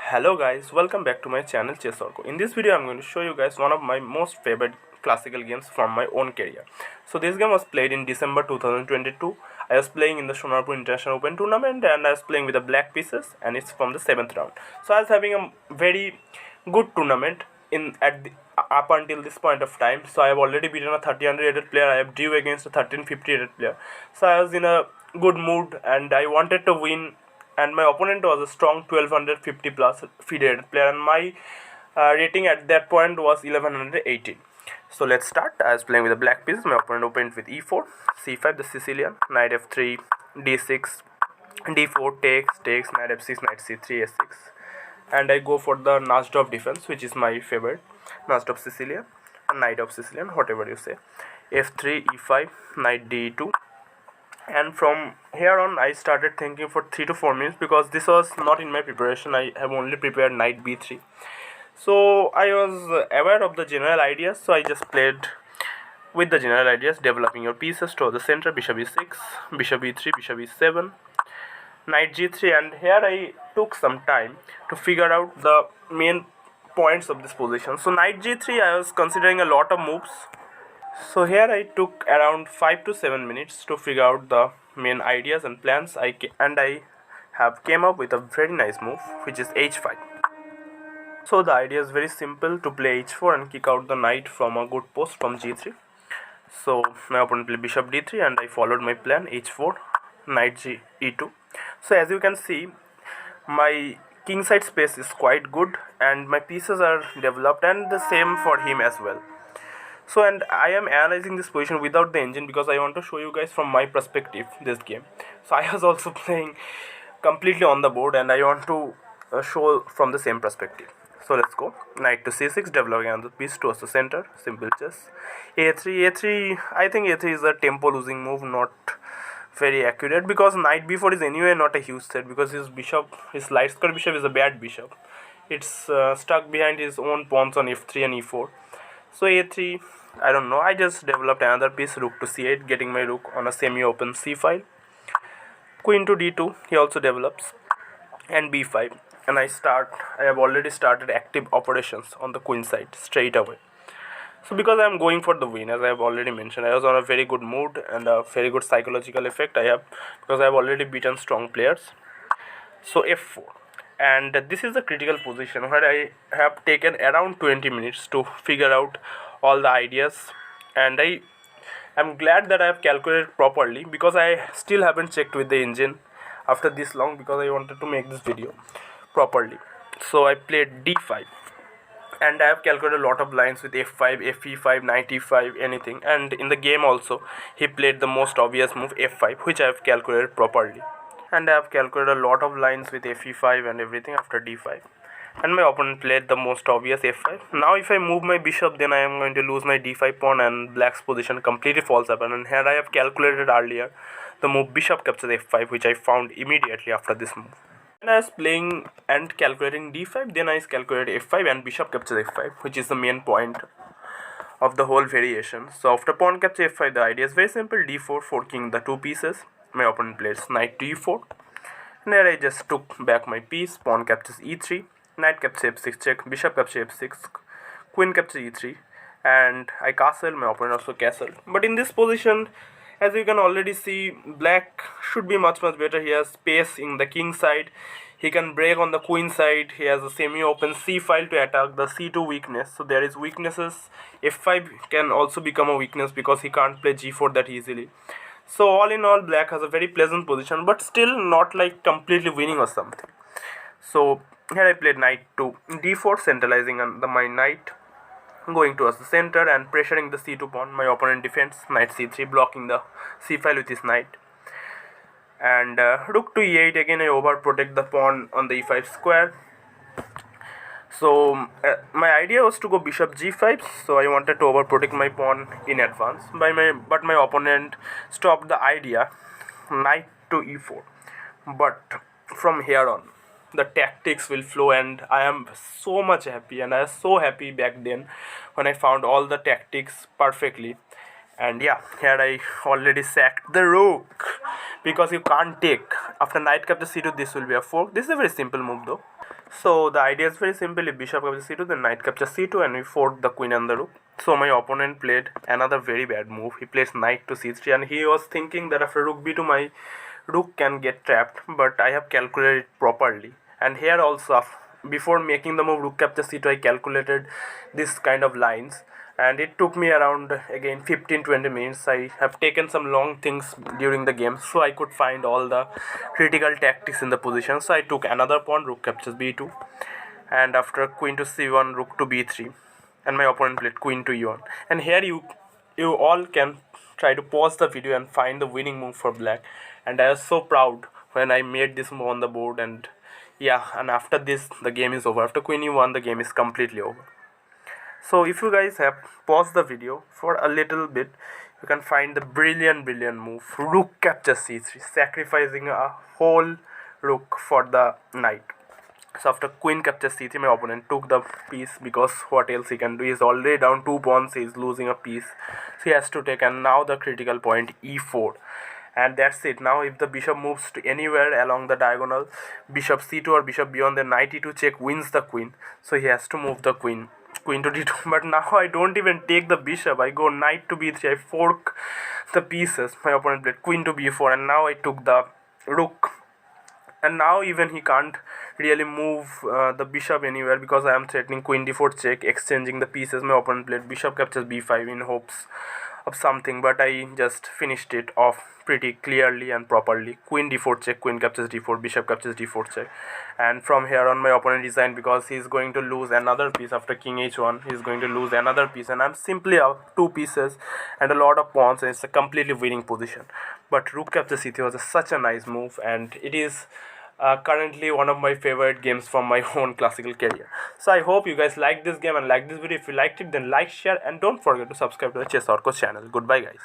Hello guys, welcome back to my channel Sonarpur. In this video I'm going to show you guys one of my most favorite classical games from my own career. So this game was played in December 2022. I was playing in the Sonarpur International Open tournament and I was playing with the black pieces, and it's from the 7th round. So I was having a very good tournament up until this point of time. So I have already beaten a 30 rated player. I have drew against a 1350 rated player. So I was in a good mood and I wanted to win, and my opponent was a strong 1250 plus FIDE rated player, and my rating at that point was 1118. So let's start. I was playing with the black pieces. My opponent opened with e4, c5 the Sicilian, knight f3, d6, d4, takes, knight f6, knight c3, a6, and I go for the Nasdov defense, which is my favorite, Nasdov Sicilian, knight of Sicilian, whatever you say, f3, e5, knight d2. And from here on I started thinking for 3 to 4 minutes, because this was not in my preparation. I have only prepared knight b3, so I was aware of the general ideas, so I just played with the general ideas: developing your pieces to the center, bishop e6, bishop e3, bishop e7, knight g3. And here I took some time to figure out the main points of this position. So knight g3 I was considering a lot of moves. So here I took around 5 to 7 minutes to figure out the main ideas and plans. I have came up with a very nice move, which is h5. So the idea is very simple: to play h4 and kick out the knight from a good post from g3. So my opponent played bishop d3 and I followed my plan: h4, knight e2. So as you can see, my kingside space is quite good and my pieces are developed, and the same for him as well. So, and I am analyzing this position without the engine because I want to show you guys from my perspective this game. So I was also playing completely on the board and I want to show from the same perspective. So let's go. Knight to c6, developing another piece towards the center, simple chess. a3, I think a3 is a tempo losing move, not very accurate, because knight b4 is anyway not a huge threat, because his light square bishop is a bad bishop. It's stuck behind his own pawns on f3 and e4. So a3, I don't know, I just developed another piece, rook to c8, getting my rook on a semi-open c file. Queen to d2, he also develops, and b5. And I have already started active operations on the queen side straight away. So because I am going for the win, as I have already mentioned, I was on a very good mood and a very good psychological effect I have, because I have already beaten strong players. So f4. And this is the critical position where I have taken around 20 minutes to figure out all the ideas, and I am glad that I have calculated properly, because I still haven't checked with the engine after this long, because I wanted to make this video properly. So I played d5 and I have calculated a lot of lines with f5, fe5, knight e5, anything. And in the game also he played the most obvious move f5, which I have calculated properly, and I have calculated a lot of lines with fe5 and everything after d5. And my opponent played the most obvious f5. Now if I move my bishop, then I am going to lose my d5 pawn and black's position completely falls apart. And here I have calculated earlier the move bishop captures f5, which I found immediately after this move. When I was playing and calculating d5, then I calculated f5 and bishop captures f5, which is the main point of the whole variation. So after pawn capture f5, the idea is very simple: d4, forking the two pieces. My opponent plays knight to e4, and here I just took back my piece. Pawn captures e3, knight captures f6 check, bishop captures f6, queen captures e3, and I castle. My opponent also castled. But in this position, as you can already see, black should be much better. He has space in the king side, he can break on the queen side, he has a semi-open c file to attack the c2 weakness. So there is weaknesses. f5 can also become a weakness because he can't play g4 that easily. So all in all, black has a very pleasant position, but still not like completely winning or something. So here I played knight to d4, centralizing on my knight, going towards the center and pressuring the c2 pawn. My opponent defends knight c3, blocking the c file with his knight. And rook to e8, again I overprotect the pawn on the e5 square. So my idea was to go bishop g5, so I wanted to overprotect my pawn in advance. But my opponent stopped the idea, knight to e4. But from here on, the tactics will flow, and I am so much happy, and I was so happy back then when I found all the tactics perfectly. And yeah, here I already sacked the rook, because you can't take after knight capture c2. This will be a fork. This is a very simple move though. So the idea is very simple. If bishop captures c2, then knight captures c2, and we fought the queen and the rook. So my opponent played another very bad move. He plays knight to c3, and he was thinking that after rook b2 my rook can get trapped, but I have calculated it properly. And here also, before making the move rook captures c2, I calculated this kind of lines, and it took me around again 15-20 minutes. I have taken some long things during the game, so I could find all the critical tactics in the position. So I took another pawn, rook captures b2, and after queen to c1, rook to b3, and my opponent played queen to e1. And here you all can try to pause the video and find the winning move for black. And I was so proud when I made this move on the board. And yeah, and after this the game is over. After queen e1 the game is completely over. So if you guys have paused the video for a little bit, you can find the brilliant move, rook captures c3, sacrificing a whole rook for the knight. So after queen captures c3, my opponent took the piece, because what else he can do? He is already down 2 pawns, he is losing a piece, so he has to take. And now the critical point, e4, and that's it. Now if the bishop moves to anywhere along the diagonal, bishop c2 or bishop b1, then knight e2 check wins the queen, so he has to move the queen to d2. But now I don't even take the bishop, I go knight to b3, I fork the pieces. My opponent played queen to b4, and now I took the rook. And now even he can't really move the bishop anywhere, because I am threatening queen d4 check, exchanging the pieces. My opponent played bishop captures b5 in hopes of something, but I just finished it off pretty clearly and properly. Queen d4 check, queen captures d4, bishop captures d4 check. And from here on my opponent resigned, because he is going to lose another piece. After king h1 he is going to lose another piece, and I'm simply up 2 pieces and a lot of pawns, and it's a completely winning position. But rook captures c3 was such a nice move, and it is currently one of my favorite games from my own classical career. So I hope you guys like this game and like this video. If you liked it, then like, share, and don't forget to subscribe to the Chess Orko channel. Goodbye guys.